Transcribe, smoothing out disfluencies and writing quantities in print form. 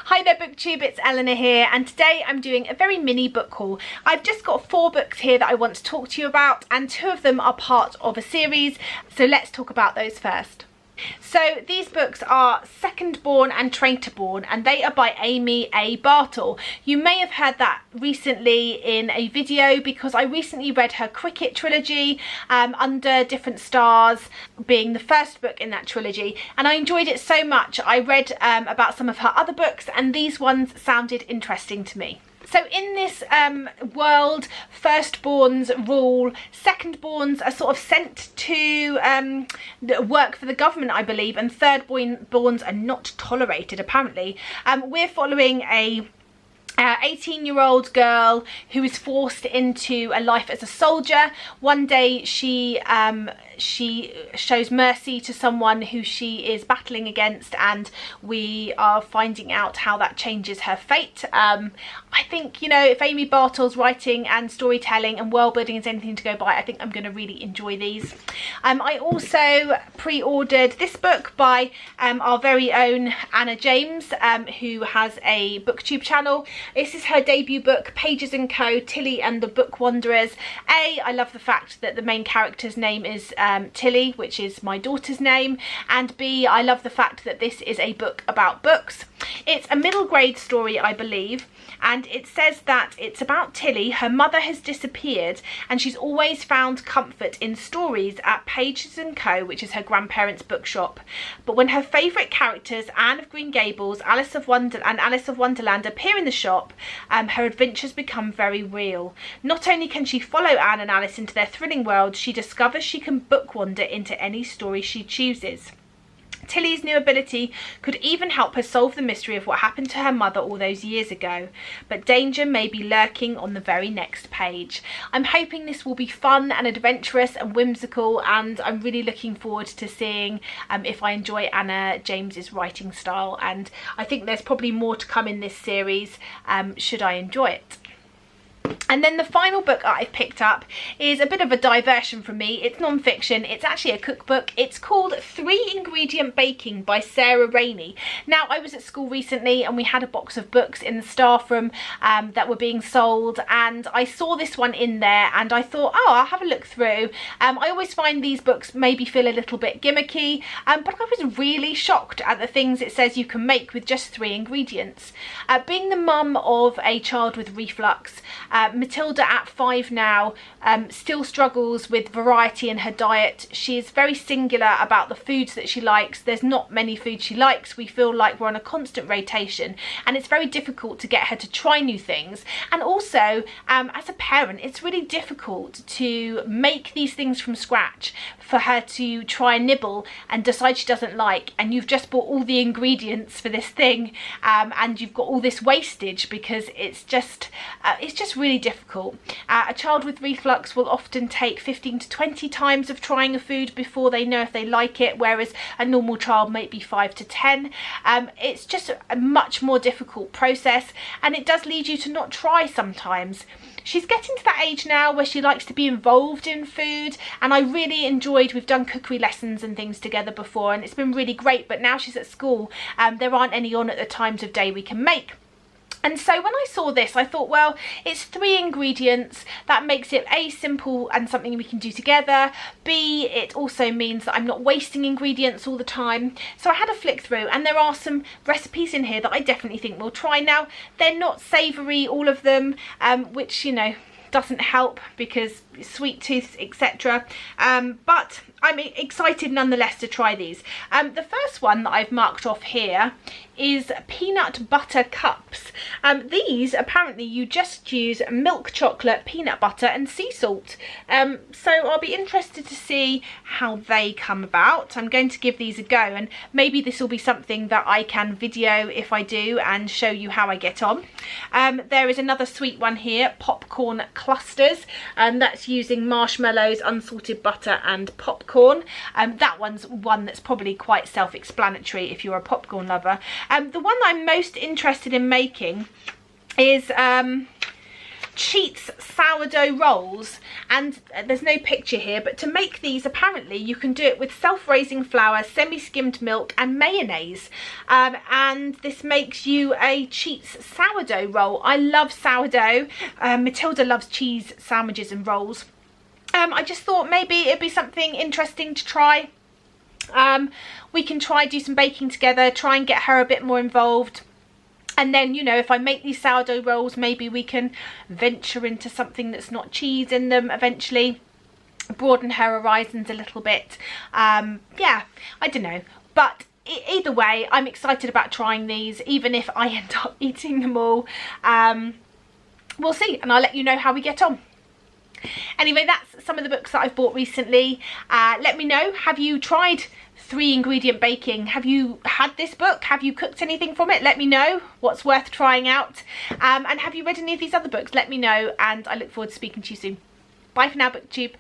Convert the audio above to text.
Hi there BookTube, it's Eleanor here, and today I'm doing a very mini book haul. I've just got 4 books here that I want to talk to you about, and 2 of them are part of a series, so let's talk about those first. So these books are Second Born and Traitor Born, and they are by Amy A. Bartle. You may have heard that recently in a video because I recently read her Cricket trilogy, Under Different Stars being the first book in that trilogy, and I enjoyed it so much. I read about some of her other books, and these ones sounded interesting to me. So in this world, firstborns rule, secondborns are sort of sent to work for the government, I believe, and thirdborns are not tolerated, apparently. We're following a 18-year-old girl who is forced into a life as a soldier. One day she shows mercy to someone who she is battling against, and we are finding out how that changes her fate. I think, you know, if Amy Bartle's writing and storytelling and world building is anything to go by, I think I'm going to really enjoy these. I also pre-ordered this book by our very own Anna James, who has a BookTube channel. This is her debut book, Pages & Co, Tilly and the Book Wanderers. I love the fact that the main character's name is Tilly, which is my daughter's name, and B, I love the fact that this is a book about books. It's a middle grade story, I believe, and it says that it's about Tilly. Her mother has disappeared and she's always found comfort in stories at Pages & Co, which is her grandparents' bookshop. But when her favourite characters, Anne of Green Gables, Alice of Wonderland, appear in the shop, her adventures become very real. Not only can she follow Anne and Alice into their thrilling world, she discovers she can book wander into any story she chooses. Tilly's new ability could even help her solve the mystery of what happened to her mother all those years ago, but danger may be lurking on the very next page. I'm hoping this will be fun and adventurous and whimsical, and I'm really looking forward to seeing if I enjoy Anna James's writing style, and I think there's probably more to come in this series should I enjoy it. And then the final book I've picked up is a bit of a diversion from me. It's non-fiction, it's actually a cookbook. It's called 3 Ingredient Baking by Sarah Rainey. Now, I was at school recently and we had a box of books in the staff room that were being sold, and I saw this one in there and I thought, oh, I'll have a look through. I always find these books maybe feel a little bit gimmicky, but I was really shocked at the things it says you can make with just 3 ingredients. Being the mum of a child with reflux, Matilda at 5 now still struggles with variety in her diet. She is very singular about the foods that she likes. There's not many foods she likes. We feel like we're on a constant rotation, and it's very difficult to get her to try new things. And also, as a parent, it's really difficult to make these things from scratch for her to try and nibble and decide she doesn't like, and you've just bought all the ingredients for this thing, and you've got all this wastage because it's just really difficult. A child with reflux will often take 15 to 20 times of trying a food before they know if they like it, whereas a normal child might be 5 to 10. It's just a much more difficult process, and it does lead you to not try sometimes. She's getting to that age now where she likes to be involved in food, and I really enjoyed, we've done cookery lessons and things together before, and it's been really great, but now she's at school, there aren't any on at the times of day we can make. And so when I saw this, I thought, well, it's 3 ingredients. That makes it A, simple and something we can do together. B, it also means that I'm not wasting ingredients all the time. So I had a flick through, and there are some recipes in here that I definitely think we'll try. Now, they're not savoury, all of them, which, you know, doesn't help because sweet tooth, etc. But I'm excited nonetheless to try these. The first one that I've marked off here is peanut butter cups. These, apparently you just use milk chocolate, peanut butter and sea salt. So I'll be interested to see how they come about. I'm going to give these a go, and maybe this will be something that I can video if I do and show you how I get on. There is another sweet one here, popcorn clusters, and that's using marshmallows, unsalted butter and popcorn. That one's one that's probably quite self-explanatory if you're a popcorn lover. The one that I'm most interested in making is Cheats sourdough rolls, and there's no picture here, but to make these apparently you can do it with self-raising flour, semi-skimmed milk and mayonnaise, and this makes you a Cheats sourdough roll. I love sourdough. Matilda loves cheese sandwiches and rolls. I just thought maybe it'd be something interesting to try. We can do some baking together, try and get her a bit more involved. And then, you know, if I make these sourdough rolls, maybe we can venture into something that's not cheese in them eventually. Broaden her horizons a little bit. Yeah, I don't know. But either way, I'm excited about trying these, even if I end up eating them all. We'll see, and I'll let you know how we get on. Anyway, that's some of the books that I've bought recently. Let me know, have you tried 3-ingredient baking? Have you had this book? Have you cooked anything from it? Let me know what's worth trying out. And have you read any of these other books? Let me know, and I look forward to speaking to you soon. Bye for now, BookTube.